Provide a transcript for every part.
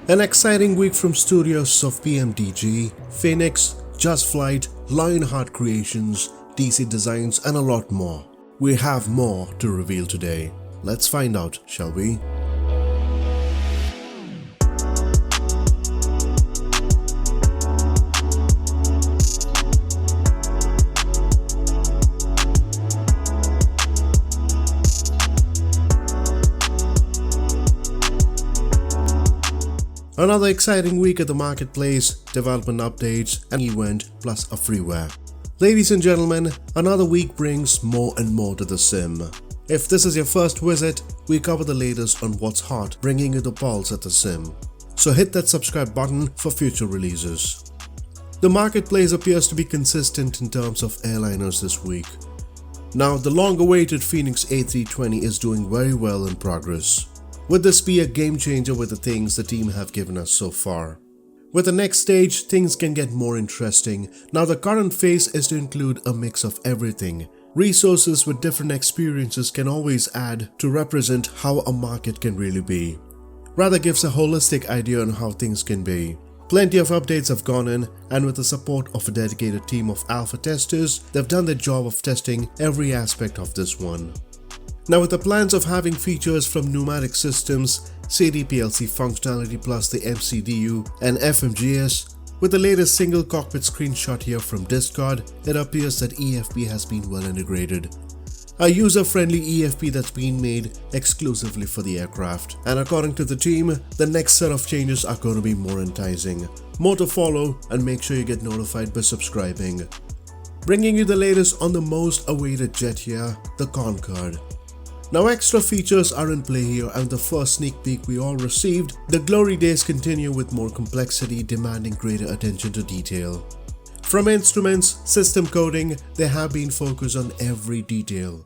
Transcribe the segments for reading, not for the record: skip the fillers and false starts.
An exciting week from studios of PMDG, Phoenix, JustFlight, Lionheart Creations, DC Designs and a lot more. We have more to reveal today. Let's find out, shall we? Another exciting week at the marketplace, development updates, an event, plus a freeware. Ladies and gentlemen, another week brings more and more to the sim. If this is your first visit, we cover the latest on what's hot, bringing you the pulse at the sim. So hit that subscribe button for future releases. The marketplace appears to be consistent in terms of airliners this week. Now, the long-awaited Phoenix A320 is doing very well in progress. Would this be a game changer with the things the team have given us so far? With the next stage, things can get more interesting. Now the current phase is to include a mix of everything. Resources with different experiences can always add to represent how a market can really be. Rather gives a holistic idea on how things can be. Plenty of updates have gone in, and with the support of a dedicated team of alpha testers, they've done their job of testing every aspect of this one. Now with the plans of having features from pneumatic systems, CDPLC functionality plus the MCDU and FMGS, with the latest single cockpit screenshot here from Discord, it appears that EFP has been well integrated. A user-friendly EFP that's been made exclusively for the aircraft, and according to the team, the next set of changes are going to be more enticing. More to follow, and make sure you get notified by subscribing. Bringing you the latest on the most awaited jet here, the Concorde. Now extra features are in play here, and the first sneak peek we all received, the glory days continue with more complexity demanding greater attention to detail. From instruments, system coding, they have been focused on every detail.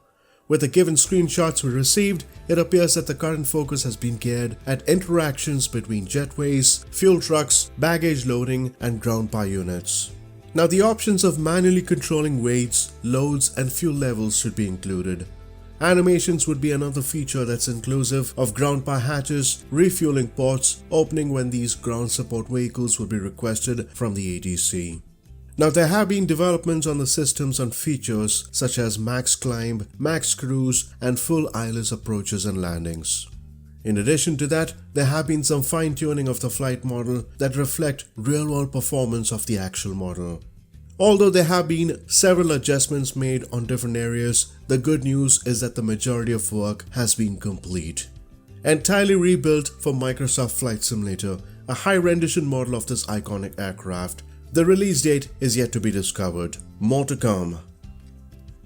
With the given screenshots we received, it appears that the current focus has been geared at interactions between jetways, fuel trucks, baggage loading and ground power units. Now the options of manually controlling weights, loads and fuel levels should be included. Animations would be another feature that's inclusive of ground power hatches, refueling ports, opening when these ground support vehicles would be requested from the ATC. Now there have been developments on the systems and features such as max climb, max cruise and full eyeless approaches and landings. In addition to that, there have been some fine-tuning of the flight model that reflect real-world performance of the actual model. Although there have been several adjustments made on different areas, the good news is that the majority of work has been complete. Entirely rebuilt for Microsoft Flight Simulator, a high rendition model of this iconic aircraft. The release date is yet to be discovered. More to come.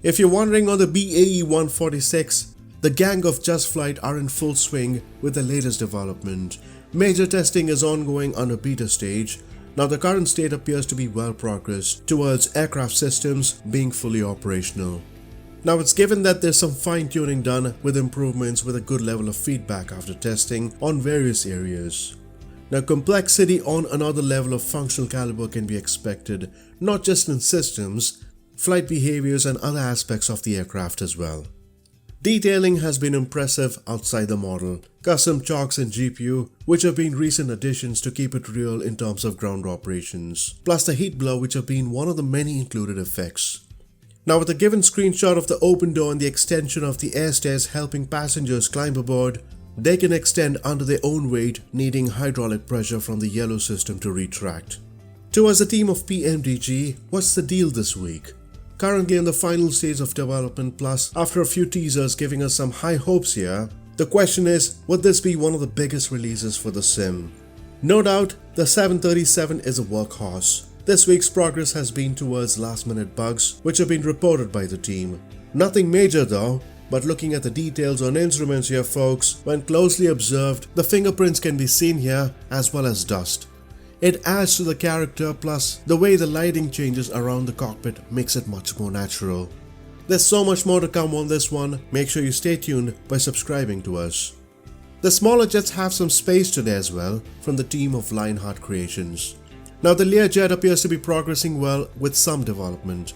If you're wondering on the BAE 146, the gang of JustFlight are in full swing with the latest development. Major testing is ongoing on a beta stage. Now the current state appears to be well progressed towards aircraft systems being fully operational. Now it's given that there's some fine-tuning done with improvements with a good level of feedback after testing on various areas. Now complexity on another level of functional caliber can be expected, not just in systems, flight behaviors and other aspects of the aircraft as well. Detailing has been impressive outside the model, custom chocks and GPU, which have been recent additions to keep it real in terms of ground operations, plus the heat blow which have been one of the many included effects. Now with the given screenshot of the open door and the extension of the air stairs helping passengers climb aboard, they can extend under their own weight, needing hydraulic pressure from the yellow system to retract. Towards the team of PMDG, what's the deal this week? Currently in the final stage of development, plus after a few teasers giving us some high hopes here, the question is, would this be one of the biggest releases for the sim? No doubt, the 737 is a workhorse. This week's progress has been towards last-minute bugs, which have been reported by the team. Nothing major though, but looking at the details on instruments here folks, when closely observed, the fingerprints can be seen here as well as dust. It adds to the character, plus the way the lighting changes around the cockpit makes it much more natural. There's so much more to come on this one, make sure you stay tuned by subscribing to us. The smaller jets have some space today as well from the team of Lionheart Creations. Now the Learjet appears to be progressing well with some development.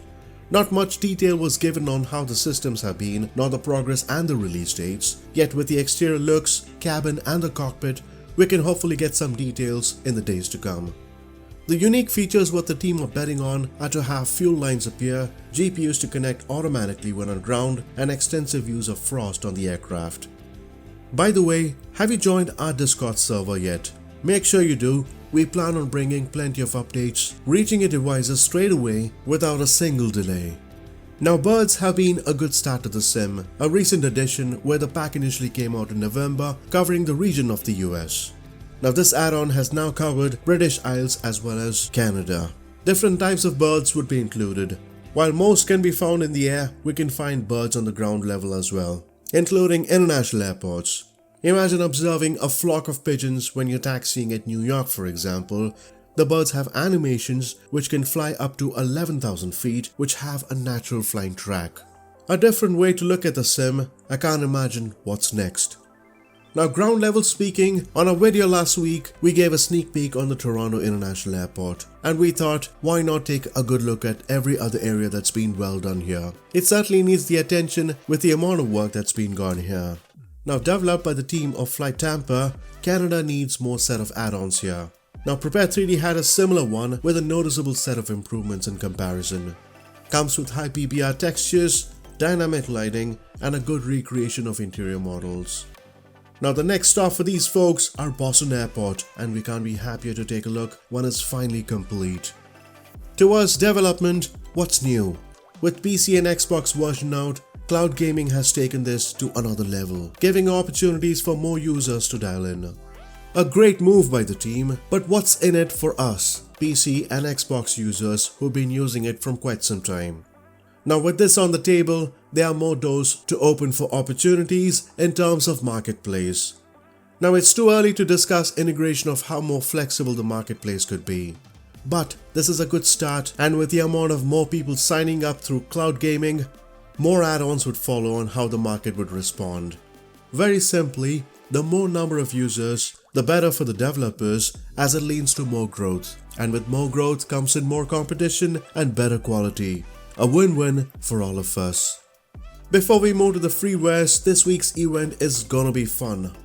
Not much detail was given on how the systems have been, nor the progress and the release dates, yet with the exterior looks, cabin and the cockpit, we can hopefully get some details in the days to come. The unique features what the team are betting on are to have fuel lines appear, GPUs to connect automatically when on ground, and extensive use of frost on the aircraft. By the way, have you joined our Discord server yet? Make sure you do. We plan on bringing plenty of updates, reaching your devices straight away without a single delay. Now, birds have been a good start to the sim, a recent addition where the pack initially came out in November, covering the region of the US. Now, this add-on has now covered British Isles as well as Canada. Different types of birds would be included. While most can be found in the air, we can find birds on the ground level as well, including international airports. Imagine observing a flock of pigeons when you're taxiing at New York, for example. The birds have animations which can fly up to 11,000 feet, which have a natural flying track. A different way to look at the sim. I can't imagine what's next. Now, ground level speaking, on a video last week, we gave a sneak peek on the Toronto International Airport, and we thought, why not take a good look at every other area that's been well done here. It certainly needs the attention with the amount of work that's been gone here. Now, developed by the team of Flight Tampa, Canada needs more set of add-ons here. Now, Prepare 3D had a similar one with a noticeable set of improvements in comparison. Comes with high PBR textures, dynamic lighting, and a good recreation of interior models. Now, the next stop for these folks are Boston Airport, and we can't be happier to take a look when it's finally complete. Towards development, what's new? With PC and Xbox version out, cloud gaming has taken this to another level, giving opportunities for more users to dial in. A great move by the team, but what's in it for us, PC and Xbox users who've been using it from quite some time? Now, with this on the table, there are more doors to open for opportunities in terms of marketplace. Now, it's too early to discuss integration of how more flexible the marketplace could be. But this is a good start, and with the amount of more people signing up through cloud gaming, more add-ons would follow on how the market would respond. Very simply, the more number of users, the better for the developers, as it leads to more growth. And with more growth comes in more competition and better quality. A win-win for all of us. Before we move to the freewares, this week's event is gonna be fun.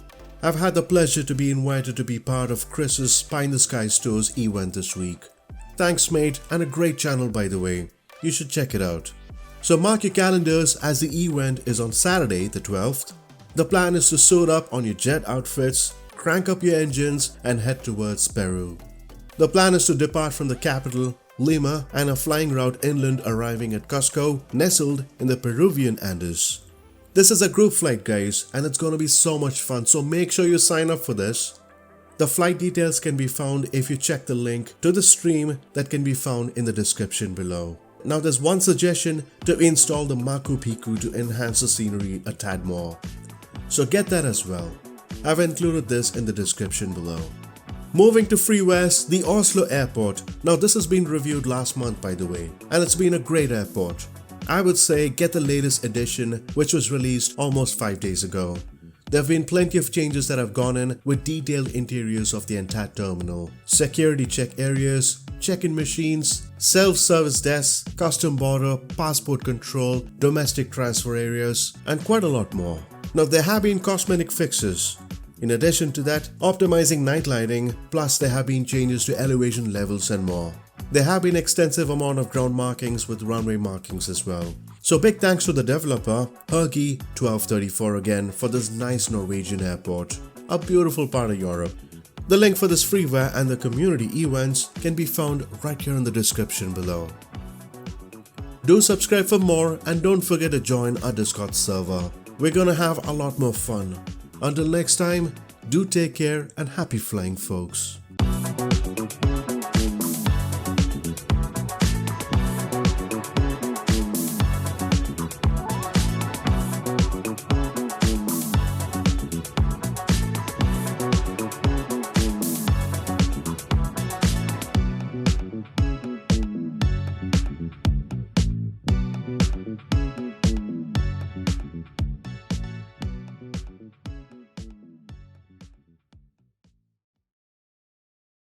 I've had the pleasure to be invited to be part of Chris's Pie in the Sky Store's event this week. Thanks mate, and a great channel by the way. You should check it out. So mark your calendars as the event is on Saturday the 12th. The plan is to suit up on your jet outfits, crank up your engines and head towards PERU. The plan is to depart from the capital, Lima, and a flying route inland arriving at Cusco, nestled in the Peruvian Andes. This is a group flight guys, and it's gonna be so much fun, so make sure you sign up for this. The flight details can be found if you check the link to the stream that can be found in the description below. Now there's one suggestion to install the Machu Picchu to enhance the scenery a tad more. So get that as well. I've included this in the description below. Moving to freewares, the Oslo airport. Now this has been reviewed last month by the way, and it's been a great airport. I would say get the latest edition, which was released almost 5 days ago. There have been plenty of changes that have gone in with detailed interiors of the entire terminal, security check areas, check-in machines, self-service desks, custom border, passport control, domestic transfer areas, and quite a lot more. Now there have been cosmetic fixes. In addition to that, optimizing night lighting, plus there have been changes to elevation levels and more. There have been extensive amount of ground markings with runway markings as well. So big thanks to the developer, Hergy1234 again for this nice Norwegian airport, a beautiful part of Europe. The link for this freeware and the community events can be found right here in the description below. Do subscribe for more and don't forget to join our Discord server. We're gonna have a lot more fun. Until next time, do take care and happy flying folks.